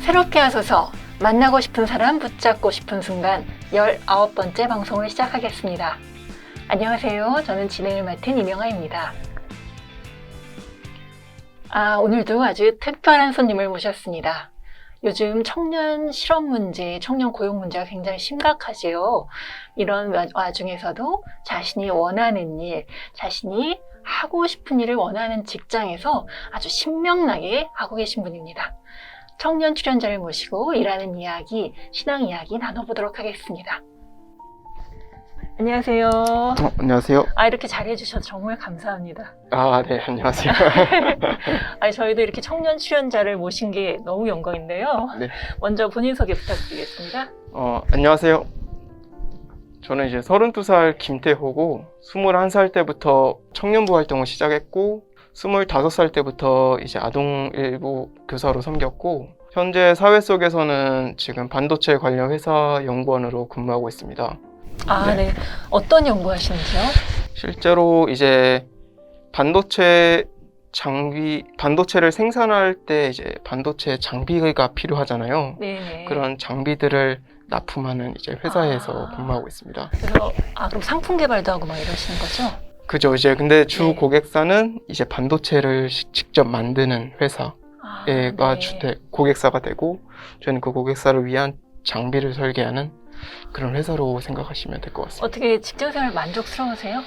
새롭게 하소서 만나고 싶은 사람 붙잡고 싶은 순간 19번째 방송을 시작하겠습니다. 안녕하세요. 저는 진행을 맡은 이명아입니다. 오늘도 아주 특별한 손님을 모셨습니다. 요즘 청년 실업 문제, 청년 고용 문제가 굉장히 심각하지요. 이런 와중에서도 자신이 원하는 일, 자신이 하고 싶은 일을 원하는 직장에서 아주 신명나게 하고 계신 분입니다. 청년 출연자를 모시고 일하는 이야기, 신앙 이야기 나눠보도록 하겠습니다. 안녕하세요. 안녕하세요. 이렇게 잘해주셔서 정말 감사합니다. 네, 안녕하세요. 저희도 이렇게 청년 출연자를 모신 게 너무 영광인데요. 네. 먼저 본인 소개 부탁드리겠습니다. 안녕하세요. 저는 이제 32살 김태호고, 21살 때부터 청년부 활동을 시작했고, 25살 때부터 이제 아동일부 교사로 섬겼고, 현재 사회 속에서는 지금 반도체 관련 회사 연구원으로 근무하고 있습니다. 네. 어떤 연구하시는지요? 실제로 이제 반도체를 생산할 때 이제 반도체 장비가 필요하잖아요. 네네. 그런 장비들을 납품하는 이제 회사에서 근무하고 있습니다. 그래서 그럼 상품 개발도 하고 막 이러시는 거죠? 그죠. 이제 근데 주 네. 고객사는 이제 반도체를 직접 만드는 회사가 네. 고객사가 되고, 저는 그 고객사를 위한 장비를 설계하는 그런 회사로 생각하시면 될 것 같습니다. 어떻게 직장생활 만족스러우세요?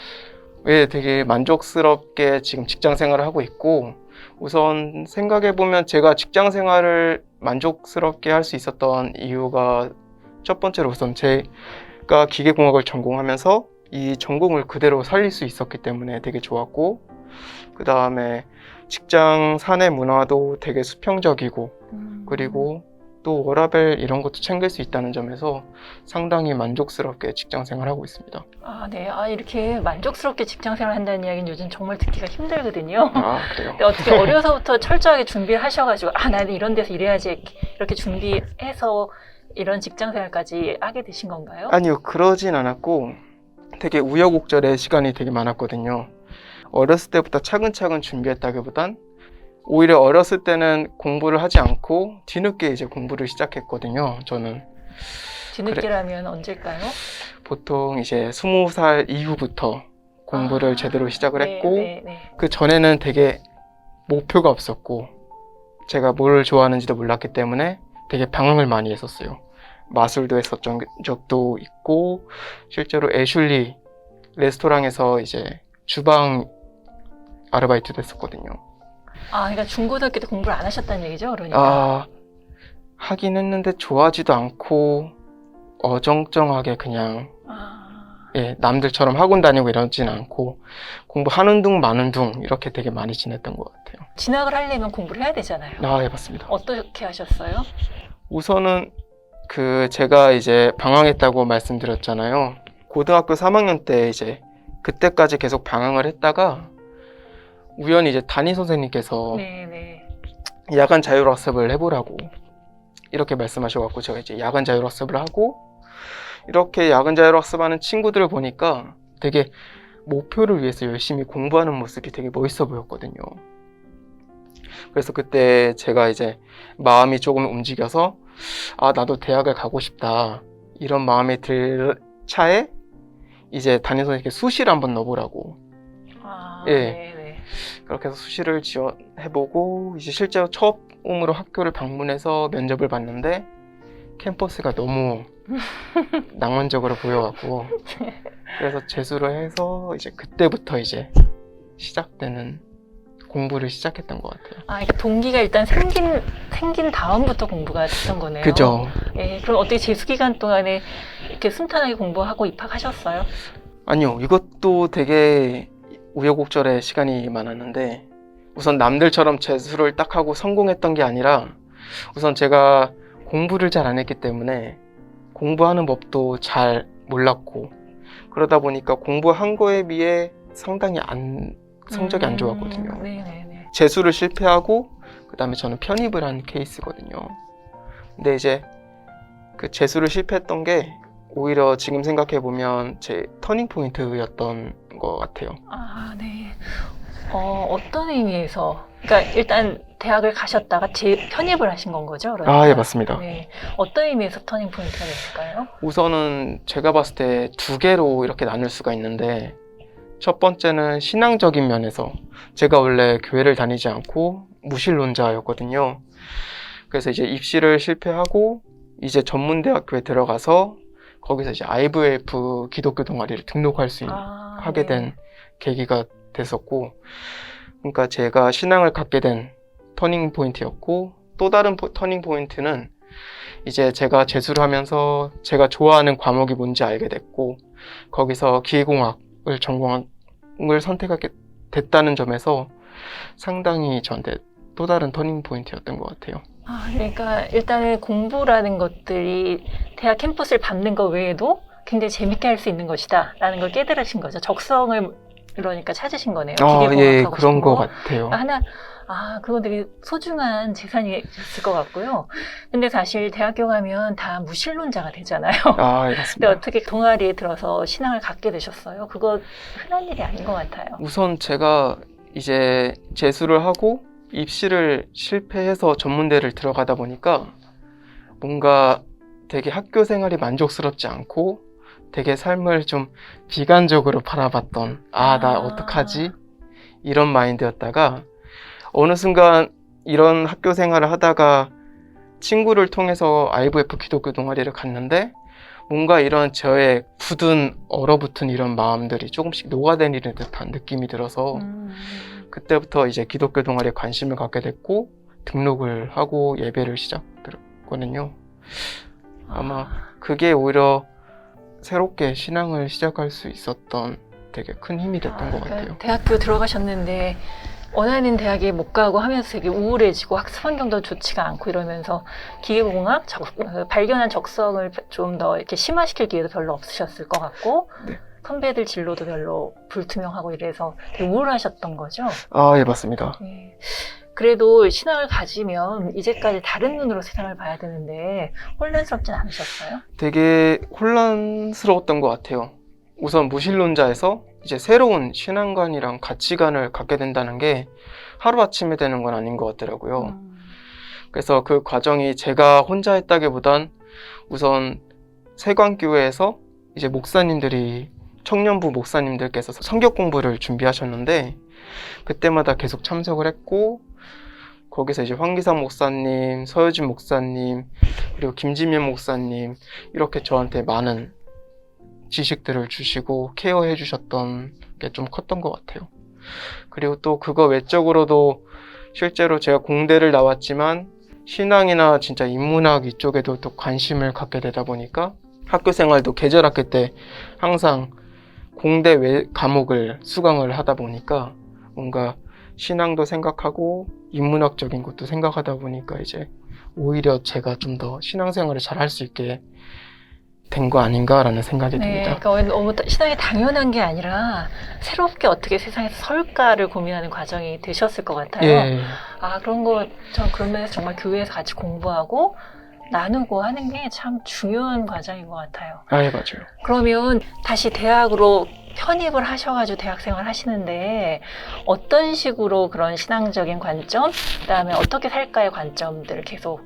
네, 되게 만족스럽게 지금 직장 생활을 하고 있고, 우선 생각해보면 제가 직장 생활을 만족스럽게 할 수 있었던 이유가 첫 번째로 우선 제가 기계공학을 전공하면서 이 전공을 그대로 살릴 수 있었기 때문에 되게 좋았고, 그 다음에 직장 사내 문화도 되게 수평적이고, 그리고 또 워라밸 이런 것도 챙길 수 있다는 점에서 상당히 만족스럽게 직장 생활하고 있습니다. 네. 이렇게 만족스럽게 직장 생활 한다는 이야기는 요즘 정말 듣기가 힘들거든요. 그래요? 근데 어떻게 어려서부터 철저하게 준비를 하셔가지고 나는 이런 데서 일해야지 이렇게 준비해서 이런 직장 생활까지 하게 되신 건가요? 아니요, 그러진 않았고 되게 우여곡절의 시간이 되게 많았거든요. 어렸을 때부터 차근차근 준비했다기보단 오히려 어렸을 때는 공부를 하지 않고 뒤늦게 이제 공부를 시작했거든요. 저는 뒤늦게라면 언제일까요? 보통 이제 20살 이후부터 공부를 제대로 시작을 했고, 네. 그 전에는 되게 목표가 없었고 제가 뭘 좋아하는지도 몰랐기 때문에 되게 방황을 많이 했었어요. 마술도 했었던 적도 있고, 실제로 애슐리 레스토랑에서 이제 주방 아르바이트도 했었거든요. 그러니까 중고등학교 때 공부를 안 하셨다는 얘기죠, 그러니까? 하긴 했는데 좋아하지도 않고 어정쩡하게 그냥 남들처럼 학원 다니고 이러진 않고 공부하는 둥 마는 둥 이렇게 되게 많이 지냈던 것 같아요. 진학을 하려면 공부를 해야 되잖아요. 해봤습니다. 어떻게 하셨어요? 우선은 제가 이제 방황했다고 말씀드렸잖아요. 고등학교 3학년 때 이제 그때까지 계속 방황을 했다가 우연히 이제 담임 선생님께서 네. 야간 자율학습을 해보라고 이렇게 말씀하셔갖고 제가 이제 야간 자율학습을 하고, 이렇게 야간 자율학습하는 친구들을 보니까 되게 목표를 위해서 열심히 공부하는 모습이 되게 멋있어 보였거든요. 그래서 그때 제가 이제 마음이 조금 움직여서 나도 대학을 가고 싶다 이런 마음이 들 차에 이제 담임 선생님께 수시를 한번 넣어보라고 네. 그렇게 해서 수시를 지원해보고, 이제 실제로 처음으로 학교를 방문해서 면접을 봤는데 캠퍼스가 너무 낭만적으로 보여갖고 그래서 재수를 해서 이제 그때부터 이제 시작되는 공부를 시작했던 것 같아요. 그러니까 동기가 일단 생긴 다음부터 공부가 됐던 거네요. 그죠. 그럼 어떻게 재수 기간 동안에 이렇게 순탄하게 공부하고 입학하셨어요? 아니요, 이것도 되게 우여곡절의 시간이 많았는데, 우선 남들처럼 재수를 딱 하고 성공했던 게 아니라, 우선 제가 공부를 잘 안 했기 때문에 공부하는 법도 잘 몰랐고, 그러다 보니까 공부한 거에 비해 상당히 성적이 안 좋았거든요. 네네네. 재수를 실패하고 그 다음에 저는 편입을 한 케이스거든요. 근데 이제 그 재수를 실패했던 게 오히려 지금 생각해보면 제 터닝 포인트였던 것 같아요. 네. 어떤 의미에서? 그러니까 일단 대학을 가셨다가 편입을 하신 건 거죠? 그러니까. 아, 예, 맞습니다. 네. 어떤 의미에서 터닝 포인트가 됐을까요? 우선은 제가 봤을 때 두 개로 이렇게 나눌 수가 있는데, 첫 번째는 신앙적인 면에서 제가 원래 교회를 다니지 않고 무신론자였거든요. 그래서 이제 입시를 실패하고 이제 전문대학교에 들어가서 거기서 이제 IVF 기독교 동아리를 등록할 수 하게 네. 된 계기가 됐었고, 그러니까 제가 신앙을 갖게 된 터닝 포인트였고, 또 다른 터닝 포인트는 이제 제가 재수를 하면서 제가 좋아하는 과목이 뭔지 알게 됐고, 거기서 기계공학을 전공을 선택하게 됐다는 점에서 상당히 저한테 또 다른 터닝 포인트였던 것 같아요. 그러니까 일단은 공부라는 것들이 대학 캠퍼스를 밟는 것 외에도 굉장히 재밌게 할 수 있는 것이다 라는 걸 깨달으신 거죠. 적성을 그러니까 찾으신 거네요. 기계공학 예, 하고 그런 싶은 것 거. 같아요. 그건 되게 소중한 재산이었을 것 같고요. 근데 사실 대학교 가면 다 무신론자가 되잖아요. 예, 근데 맞습니다. 어떻게 동아리에 들어서 신앙을 갖게 되셨어요? 그거 흔한 일이 아닌 것 같아요. 우선 제가 이제 재수를 하고 입시를 실패해서 전문대를 들어가다 보니까 뭔가 되게 학교 생활이 만족스럽지 않고 되게 삶을 좀 비관적으로 바라봤던, 나 어떡하지? 이런 마인드였다가 어느 순간 이런 학교 생활을 하다가 친구를 통해서 IVF 기독교 동아리를 갔는데 뭔가 이런 저의 굳은 얼어붙은 이런 마음들이 조금씩 녹아내리는 듯한 느낌이 들어서 그때부터 이제 기독교 동아리에 관심을 갖게 됐고 등록을 하고 예배를 시작했거든요. 아마 그게 오히려 새롭게 신앙을 시작할 수 있었던 되게 큰 힘이 됐던 것 같아요. 대학교 들어가셨는데 원하는 대학에 못 가고 하면서 되게 우울해지고 학습 환경도 좋지가 않고 이러면서 기계공학 발견한 적성을 좀 더 이렇게 심화시킬 기회도 별로 없으셨을 것 같고 네. 선배들 진로도 별로 불투명하고 이래서 되게 우울하셨던 거죠. 예, 맞습니다. 네. 그래도 신앙을 가지면 이제까지 다른 눈으로 세상을 봐야 되는데 혼란스럽진 않으셨어요? 되게 혼란스러웠던 것 같아요. 우선 무신론자에서 이제 새로운 신앙관이랑 가치관을 갖게 된다는 게 하루아침에 되는 건 아닌 것 같더라고요. 그래서 그 과정이 제가 혼자 했다기보단 우선 세관교회에서 이제 목사님들이 청년부 목사님들께서 성경 공부를 준비하셨는데 그때마다 계속 참석을 했고 거기서 이제 황기상 목사님, 서효진 목사님, 그리고 김지면 목사님 이렇게 저한테 많은 지식들을 주시고 케어해 주셨던 게 좀 컸던 것 같아요. 그리고 또 그거 외적으로도 실제로 제가 공대를 나왔지만 신앙이나 진짜 인문학 이쪽에도 또 관심을 갖게 되다 보니까 학교 생활도 계절학기 때 항상 공대 외 과목을 수강을 하다 보니까 뭔가 신앙도 생각하고 인문학적인 것도 생각하다 보니까 이제 오히려 제가 좀 더 신앙생활을 잘 할 수 있게 된 거 아닌가라는 생각이 듭니다. 그러니까 너무 신앙이 당연한 게 아니라 새롭게 어떻게 세상에서 설까를 고민하는 과정이 되셨을 것 같아요. 예. 그런 거, 전 그런 면에서 정말 교회에서 같이 공부하고 나누고 하는 게 참 중요한 과정인 것 같아요. 예, 맞아요. 그러면 다시 대학으로 편입을 하셔가지고 대학생활 하시는데 어떤 식으로 그런 신앙적인 관점, 그다음에 어떻게 살까의 관점들을 계속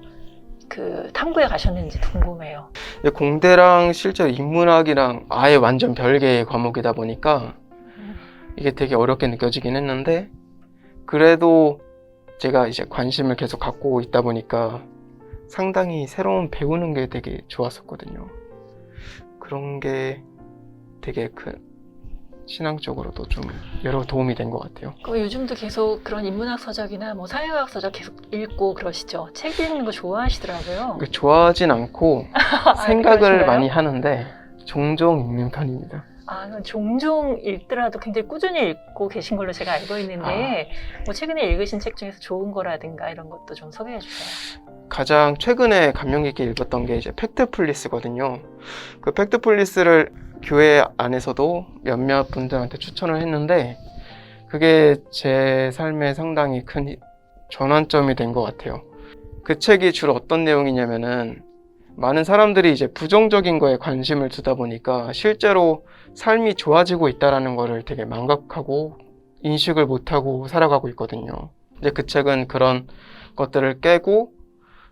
탐구해 가셨는지 궁금해요. 공대랑 실제로 인문학이랑 아예 완전 별개의 과목이다 보니까 이게 되게 어렵게 느껴지긴 했는데 그래도 제가 이제 관심을 계속 갖고 있다 보니까 상당히 새로운 배우는 게 되게 좋았었거든요. 그런 게 되게 신앙적으로도 좀 여러 도움이 된 것 같아요. 그럼 요즘도 계속 그런 인문학 서적이나 뭐 사회과학 서적 계속 읽고 그러시죠? 책 읽는 거 좋아하시더라고요. 좋아하진 않고 생각을 그러신가요? 많이 하는데 종종 읽는 편입니다. 그럼 종종 읽더라도 굉장히 꾸준히 읽고 계신 걸로 제가 알고 있는데 뭐 최근에 읽으신 책 중에서 좋은 거라든가 이런 것도 좀 소개해 주세요. 가장 최근에 감명 깊게 읽었던 게 이제 팩트플리스거든요. 그 팩트플리스를 교회 안에서도 몇몇 분들한테 추천을 했는데 그게 제 삶에 상당히 큰 전환점이 된 것 같아요. 그 책이 주로 어떤 내용이냐면은 많은 사람들이 이제 부정적인 거에 관심을 두다 보니까 실제로 삶이 좋아지고 있다는 거를 되게 망각하고 인식을 못하고 살아가고 있거든요. 이제 그 책은 그런 것들을 깨고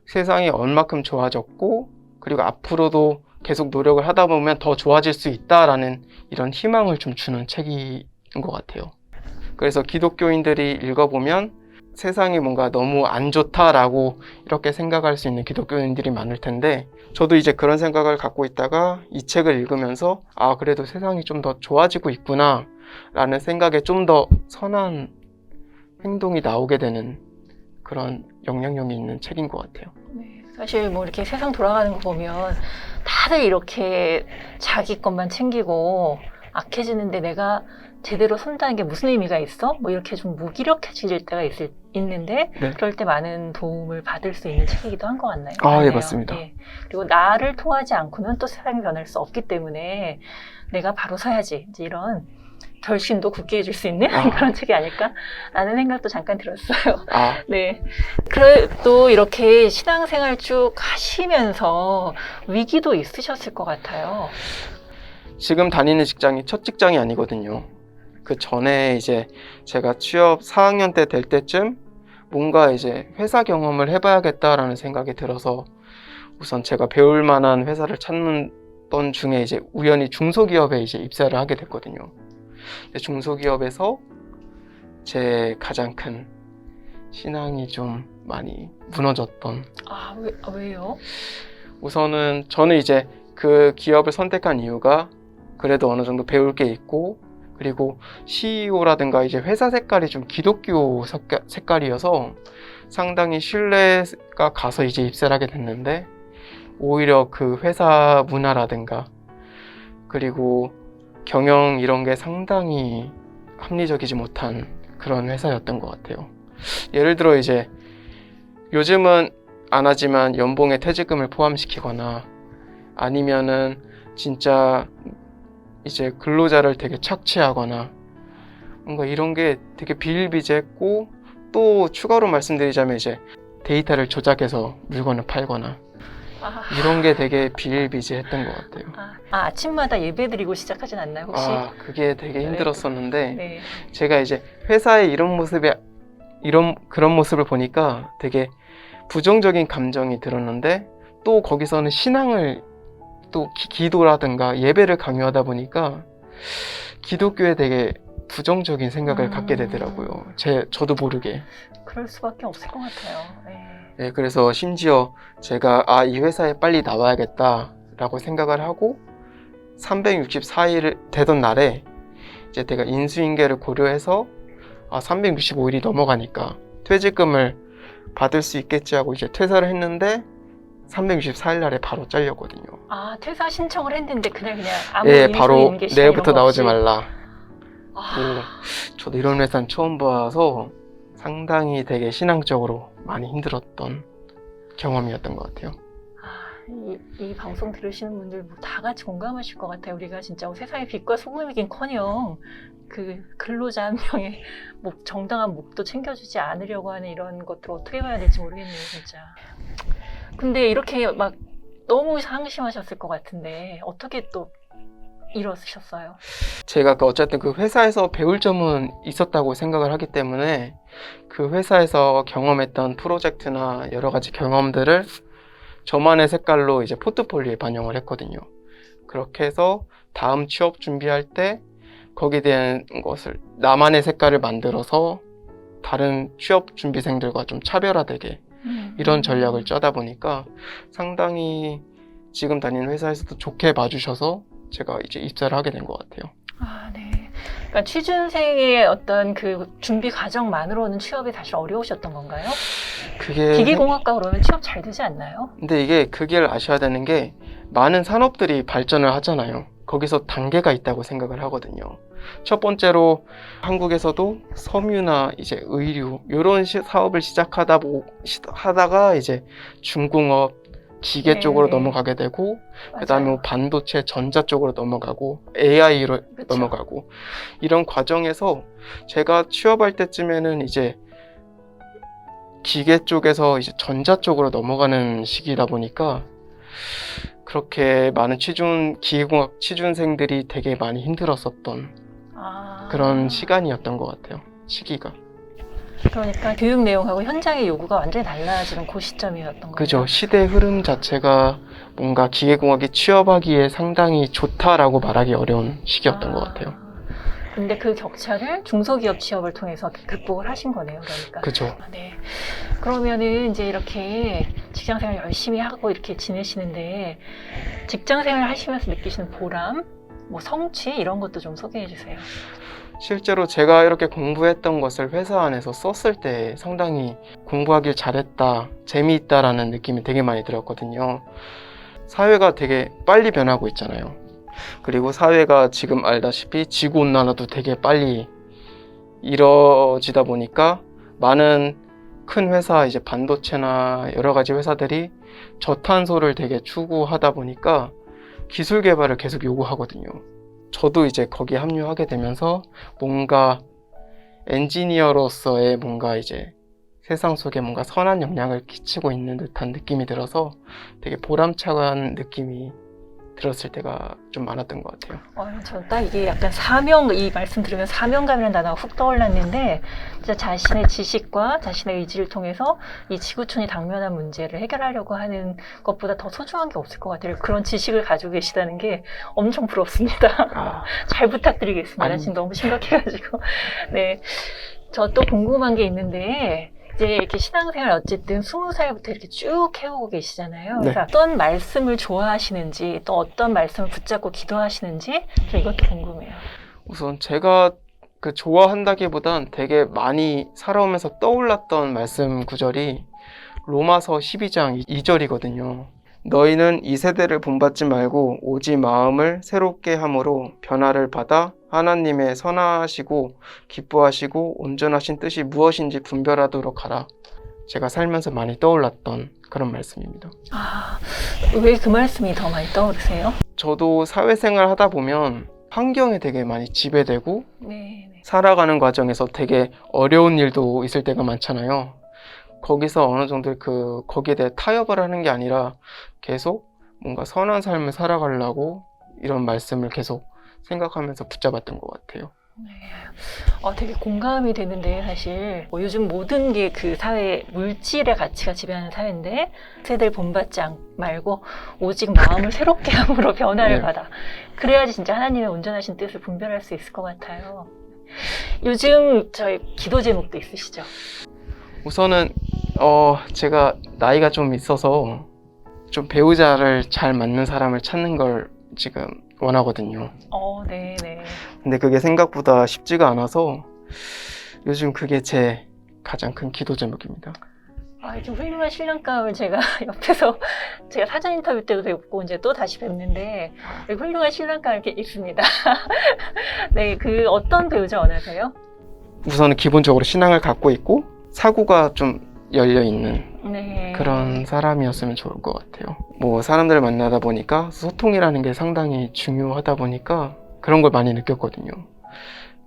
세상이 얼마큼 좋아졌고 그리고 앞으로도 계속 노력을 하다 보면 더 좋아질 수 있다라는 이런 희망을 좀 주는 책인 것 같아요. 그래서 기독교인들이 읽어보면 세상이 뭔가 너무 안 좋다라고 이렇게 생각할 수 있는 기독교인들이 많을 텐데 저도 이제 그런 생각을 갖고 있다가 이 책을 읽으면서 아 그래도 세상이 좀 더 좋아지고 있구나 라는 생각에 좀 더 선한 행동이 나오게 되는 그런 영향력이 있는 책인 것 같아요. 네, 사실 뭐 이렇게 세상 돌아가는 거 보면 다들 이렇게 자기 것만 챙기고 악해지는데 내가 제대로 선다는 게 무슨 의미가 있어? 뭐 이렇게 좀 무기력해질 때가 있는데 네. 그럴 때 많은 도움을 받을 수 있는 책이기도 한 것 같나요? 아, 예, 같네요. 맞습니다. 예. 그리고 나를 통하지 않고는 또 세상이 변할 수 없기 때문에 내가 바로 서야지. 이제 이런 결심도 굳게 해줄 수 있는 그런 책이 아닐까? 라는 생각도 잠깐 들었어요. 네. 그래도 이렇게 신앙생활 쭉 하시면서 위기도 있으셨을 것 같아요. 지금 다니는 직장이 첫 직장이 아니거든요. 그 전에 이제 제가 취업 4학년 때 될 때쯤 뭔가 이제 회사 경험을 해봐야겠다라는 생각이 들어서 우선 제가 배울 만한 회사를 찾는 중에 이제 우연히 중소기업에 이제 입사를 하게 됐거든요. 중소기업에서 제 가장 큰 신앙이 좀 많이 무너졌던. 왜요? 우선은 저는 이제 그 기업을 선택한 이유가 그래도 어느 정도 배울 게 있고 그리고 CEO라든가 이제 회사 색깔이 좀 기독교 색깔이어서 상당히 신뢰가 가서 이제 입사를 하게 됐는데 오히려 그 회사 문화라든가 그리고 경영 이런 게 상당히 합리적이지 못한 그런 회사였던 것 같아요. 예를 들어 이제 요즘은 안 하지만 연봉에 퇴직금을 포함시키거나 아니면은 진짜 이제 근로자를 되게 착취하거나 뭔가 이런 게 되게 비일비재했고 또 추가로 말씀드리자면 이제 데이터를 조작해서 물건을 팔거나 이런 게 되게 비일비재했던 것 같아요. 아침마다 예배 드리고 시작하진 않나요 혹시? 그게 되게 힘들었었는데 네. 제가 이제 회사의 그런 모습을 보니까 되게 부정적인 감정이 들었는데 또 거기서는 신앙을 또 기도라든가 예배를 강요하다 보니까 기독교에 되게 부정적인 생각을 갖게 되더라고요. 저도 모르게. 그럴 수밖에 없을 것 같아요. 네, 그래서 심지어 제가 이 회사에 빨리 나와야겠다라고 생각을 하고 364일 되던 날에 이제 제가 인수인계를 고려해서 365일이 넘어가니까 퇴직금을 받을 수 있겠지 하고 이제 퇴사를 했는데 364일 날에 바로 잘렸거든요. 퇴사 신청을 했는데 그냥 아무 바로 인수인계 시간 내일부터 이런 거 나오지 없이? 말라. 저도 이런 회사는 처음 봐서 상당히 되게 신앙적으로 많이 힘들었던 경험이었던 것 같아요. 이 방송 들으시는 분들 다 같이 공감하실 것 같아요. 우리가 진짜 세상의 빛과 소금이긴커녕 그 근로자 한 명의 정당한 몫도 챙겨주지 않으려고 하는 이런 것들을 어떻게 봐야 될지 모르겠네요, 진짜. 근데 이렇게 막 너무 상심하셨을 것 같은데 어떻게 또 이러셨어요? 제가 어쨌든 그 회사에서 배울 점은 있었다고 생각을 하기 때문에 그 회사에서 경험했던 프로젝트나 여러 가지 경험들을 저만의 색깔로 이제 포트폴리오에 반영을 했거든요. 그렇게 해서 다음 취업 준비할 때 거기에 대한 것을 나만의 색깔을 만들어서 다른 취업 준비생들과 좀 차별화되게 이런 전략을 짜다 보니까 상당히 지금 다니는 회사에서도 좋게 봐주셔서 제가 이제 입사를 하게 된 것 같아요. 네. 그러니까 취준생의 어떤 그 준비 과정만으로는 취업이 사실 어려우셨던 건가요? 기계공학과 그러면 취업 잘 되지 않나요? 근데 이게 그걸 아셔야 되는 게 많은 산업들이 발전을 하잖아요. 거기서 단계가 있다고 생각을 하거든요. 첫 번째로 한국에서도 섬유나 이제 의류 이런 사업을 하다가 이제 중공업, 기계 쪽으로 넘어가게 되고 그다음에 반도체, 전자 쪽으로 넘어가고 AI로 넘어가고 이런 과정에서 제가 취업할 때쯤에는 이제 기계 쪽에서 이제 전자 쪽으로 넘어가는 시기다 보니까 그렇게 많은 기계공학 취준생들이 되게 많이 힘들었었던 그런 시간이었던 것 같아요. 시기가. 그러니까 교육 내용하고 현장의 요구가 완전히 달라지는 그 시점이었던 거예요. 그죠. 시대 흐름 자체가 뭔가 기계공학에 취업하기에 상당히 좋다라고 말하기 어려운 시기였던 것 같아요. 근데 그 격차를 중소기업 취업을 통해서 극복을 하신 거네요, 그러니까. 그죠. 네. 그러면은 이제 이렇게 직장생활 열심히 하고 이렇게 지내시는데 직장생활 하시면서 느끼시는 보람, 뭐 성취 이런 것도 좀 소개해 주세요. 실제로 제가 이렇게 공부했던 것을 회사 안에서 썼을 때 상당히 공부하길 잘했다, 재미있다라는 느낌이 되게 많이 들었거든요. 사회가 되게 빨리 변하고 있잖아요. 그리고 사회가 지금 알다시피 지구온난화도 되게 빨리 이뤄지다 보니까 많은 큰 회사, 이제 반도체나 여러 가지 회사들이 저탄소를 되게 추구하다 보니까 기술 개발을 계속 요구하거든요. 저도 이제 거기에 합류하게 되면서 뭔가 엔지니어로서의 뭔가 이제 세상 속에 뭔가 선한 영향을 끼치고 있는 듯한 느낌이 들어서 되게 보람찬 느낌이 들었을 때가 좀 많았던 것 같아요. 전 딱 이게 약간 사명, 이 말씀 들으면 사명감이라는 단어가 훅 떠올랐는데, 진짜 자신의 지식과 자신의 의지를 통해서 이 지구촌이 당면한 문제를 해결하려고 하는 것보다 더 소중한 게 없을 것 같아요. 그런 지식을 가지고 계시다는 게 엄청 부럽습니다. 잘 부탁드리겠습니다. 지금 너무 심각해가지고. 네. 저 또 궁금한 게 있는데, 이제 이렇게 신앙생활 어쨌든 20살부터 이렇게 쭉 해오고 계시잖아요. 그래서 어떤 말씀을 좋아하시는지 또 어떤 말씀을 붙잡고 기도하시는지 저 이것도 궁금해요. 우선 제가 좋아한다기보단 되게 많이 살아오면서 떠올랐던 말씀 구절이 로마서 12장 2절이거든요. 너희는 이 세대를 본받지 말고 오직 마음을 새롭게 함으로 변화를 받아 하나님의 선하시고 기뻐하시고 온전하신 뜻이 무엇인지 분별하도록 하라. 제가 살면서 많이 떠올랐던 그런 말씀입니다. 왜 그 말씀이 더 많이 떠오르세요? 저도 사회생활 하다 보면 환경에 되게 많이 지배되고 살아가는 과정에서 되게 어려운 일도 있을 때가 많잖아요. 거기서 어느 정도 거기에 대해 타협을 하는 게 아니라 계속 뭔가 선한 삶을 살아가려고 이런 말씀을 계속 생각하면서 붙잡았던 것 같아요. 되게 공감이 되는데 사실 요즘 모든 게 그 사회 물질의 가치가 지배하는 사회인데 세대를 본받지 말고 오직 마음을 새롭게 함으로 변화를 받아. 그래야지 진짜 하나님의 온전하신 뜻을 분별할 수 있을 것 같아요. 요즘 저희 기도 제목도 있으시죠? 우선은 제가 나이가 좀 있어서 좀 배우자를 잘 맞는 사람을 찾는 걸 지금 원하거든요. 네네. 근데 그게 생각보다 쉽지가 않아서 요즘 그게 제 가장 큰 기도 제목입니다. 이렇게 훌륭한 신랑감을 제가 옆에서 제가 사전 인터뷰 때도 뵙고 이제 또 다시 뵙는데 훌륭한 신랑감 이렇게 있습니다. 네, 어떤 배우자 원하세요? 우선은 기본적으로 신앙을 갖고 있고 사고가 좀 열려있는 그런 사람이었으면 좋을 것 같아요. 뭐 사람들을 만나다 보니까 소통이라는 게 상당히 중요하다 보니까 그런 걸 많이 느꼈거든요.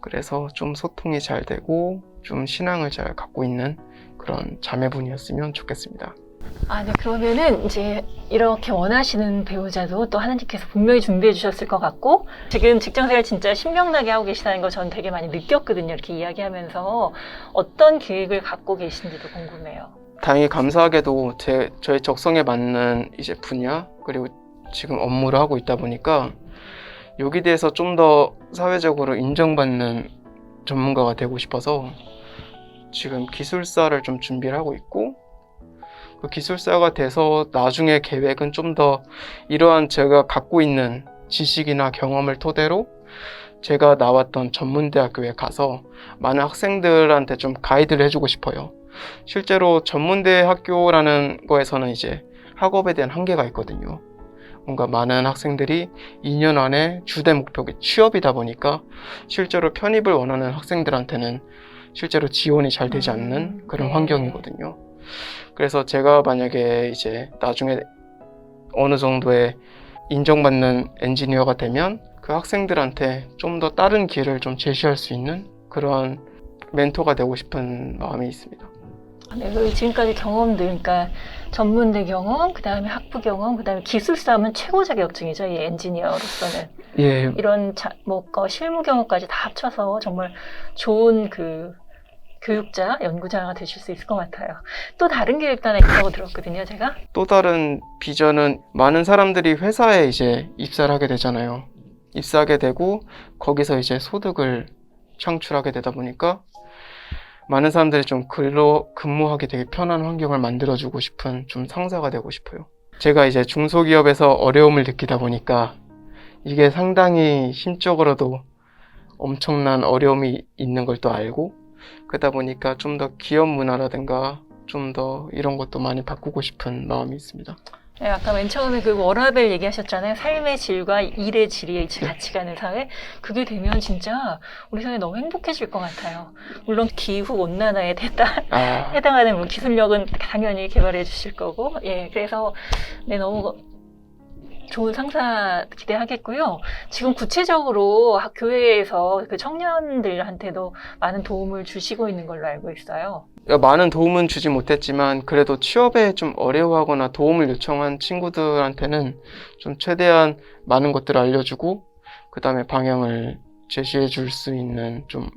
그래서 좀 소통이 잘 되고 좀 신앙을 잘 갖고 있는 그런 자매분이었으면 좋겠습니다. 네, 그러면은 이제 이렇게 원하시는 배우자도 또 하나님께서 분명히 준비해 주셨을 것 같고 지금 직장생활 진짜 신명나게 하고 계시다는 거 저는 되게 많이 느꼈거든요. 이렇게 이야기하면서 어떤 계획을 갖고 계신지도 궁금해요. 다행히 감사하게도 저의 적성에 맞는 이제 분야 그리고 지금 업무를 하고 있다 보니까 여기 대해서 좀 더 사회적으로 인정받는 전문가가 되고 싶어서 지금 기술사를 좀 준비를 하고 있고 그 기술사가 돼서 나중에 계획은 좀 더 이러한 제가 갖고 있는 지식이나 경험을 토대로 제가 나왔던 전문대학교에 가서 많은 학생들한테 좀 가이드를 해주고 싶어요. 실제로 전문대 학교라는 거에서는 이제 학업에 대한 한계가 있거든요. 뭔가 많은 학생들이 2년 안에 주된 목표가 취업이다 보니까 실제로 편입을 원하는 학생들한테는 실제로 지원이 잘 되지 않는 그런 환경이거든요. 그래서 제가 만약에 이제 나중에 어느 정도의 인정받는 엔지니어가 되면 그 학생들한테 좀 더 다른 길을 좀 제시할 수 있는 그런 멘토가 되고 싶은 마음이 있습니다. 네, 지금까지 경험들, 그러니까 전문대 경험, 그 다음에 학부 경험, 그 다음에 기술사 하면 최고 자격증이죠, 이 엔지니어로서는. 이런 실무 경험까지 다 합쳐서 정말 좋은 교육자, 연구자가 되실 수 있을 것 같아요. 또 다른 계획도 하나 있다고 들었거든요, 제가. 또 다른 비전은 많은 사람들이 회사에 이제 입사를 하게 되잖아요. 입사하게 되고 거기서 이제 소득을 창출하게 되다 보니까 많은 사람들이 좀 근무하기 되게 편한 환경을 만들어주고 싶은 좀 상사가 되고 싶어요. 제가 이제 중소기업에서 어려움을 느끼다 보니까 이게 상당히 심적으로도 엄청난 어려움이 있는 걸 또 알고 그러다 보니까 좀 더 기업 문화라든가 좀 더 이런 것도 많이 바꾸고 싶은 마음이 있습니다. 네, 아까 맨 처음에 그 워라밸 얘기하셨잖아요. 삶의 질과 일의 질이 같이 가는 사회. 그게 되면 진짜 우리 사회 너무 행복해질 것 같아요. 물론 기후 온난화에 해당하는 물론 기술력은 당연히 개발해 주실 거고, 예, 그래서 네, 너무 좋은 상사 기대하겠고요. 지금 구체적으로 교회에서 그 청년들한테도 많은 도움을 주시고 있는 걸로 알고 있어요. 많은 도움은 주지 못했지만 그래도 취업에 좀 어려워하거나 도움을 요청한 친구들한테는 좀 최대한 많은 것들을 알려주고 그 다음에 방향을 제시해 줄 수 있는 좀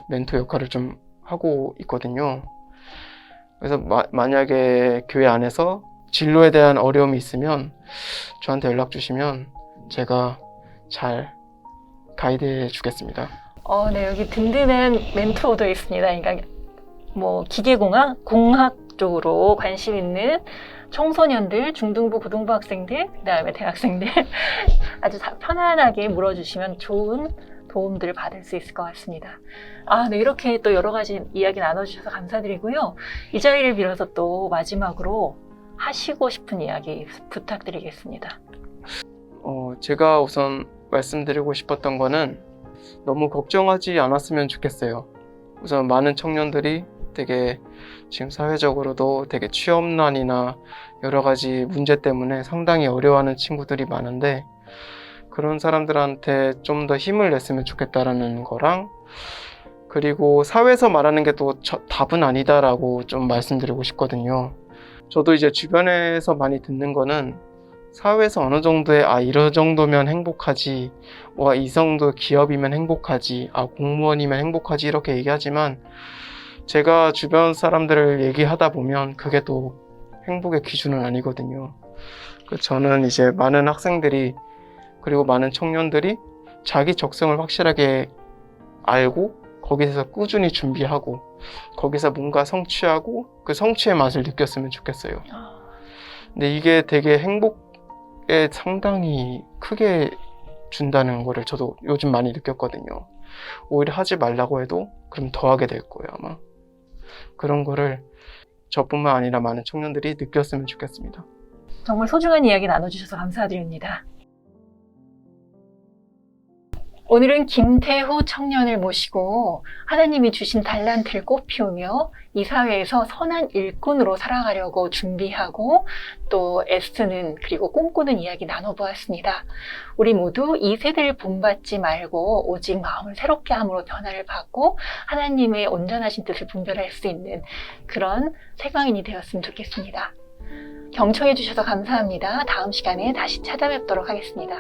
멘토 역할을 좀 하고 있거든요. 그래서 만약에 교회 안에서 진로에 대한 어려움이 있으면 저한테 연락 주시면 제가 잘 가이드해 주겠습니다. 네, 여기 든든한 멘토도 있습니다. 그러니까 뭐 기계공학, 공학 쪽으로 관심 있는 청소년들, 중등부, 고등부 학생들, 그다음에 대학생들 아주 편안하게 물어주시면 좋은 도움들을 받을 수 있을 것 같습니다. 네, 이렇게 또 여러 가지 이야기 나눠주셔서 감사드리고요. 이 자리를 빌어서 또 마지막으로 하시고 싶은 이야기 부탁드리겠습니다. 제가 우선 말씀드리고 싶었던 거는 너무 걱정하지 않았으면 좋겠어요. 우선 많은 청년들이 되게 지금 사회적으로도 되게 취업난이나 여러 가지 문제 때문에 상당히 어려워하는 친구들이 많은데 그런 사람들한테 좀 더 힘을 냈으면 좋겠다라는 거랑 그리고 사회에서 말하는 게 또 답은 아니다라고 좀 말씀드리고 싶거든요. 저도 이제 주변에서 많이 듣는 거는 사회에서 어느 정도의 이런 정도면 행복하지 이 정도 기업이면 행복하지 공무원이면 행복하지 이렇게 얘기하지만 제가 주변 사람들을 얘기하다 보면 그게 또 행복의 기준은 아니거든요. 저는 이제 많은 학생들이 그리고 많은 청년들이 자기 적성을 확실하게 알고 거기서 꾸준히 준비하고 거기서 뭔가 성취하고 그 성취의 맛을 느꼈으면 좋겠어요. 근데 이게 되게 행복에 상당히 크게 준다는 거를 저도 요즘 많이 느꼈거든요. 오히려 하지 말라고 해도 그럼 더 하게 될 거예요, 아마. 그런 거를 저뿐만 아니라 많은 청년들이 느꼈으면 좋겠습니다. 정말 소중한 이야기 나눠주셔서 감사드립니다. 오늘은 김태후 청년을 모시고 하나님이 주신 달란트를 꽃피우며 이 사회에서 선한 일꾼으로 살아가려고 준비하고 또 애쓰는 그리고 꿈꾸는 이야기 나눠보았습니다. 우리 모두 이 세대를 본받지 말고 오직 마음을 새롭게 함으로 변화를 받고 하나님의 온전하신 뜻을 분별할 수 있는 그런 세광인이 되었으면 좋겠습니다. 경청해 주셔서 감사합니다. 다음 시간에 다시 찾아뵙도록 하겠습니다.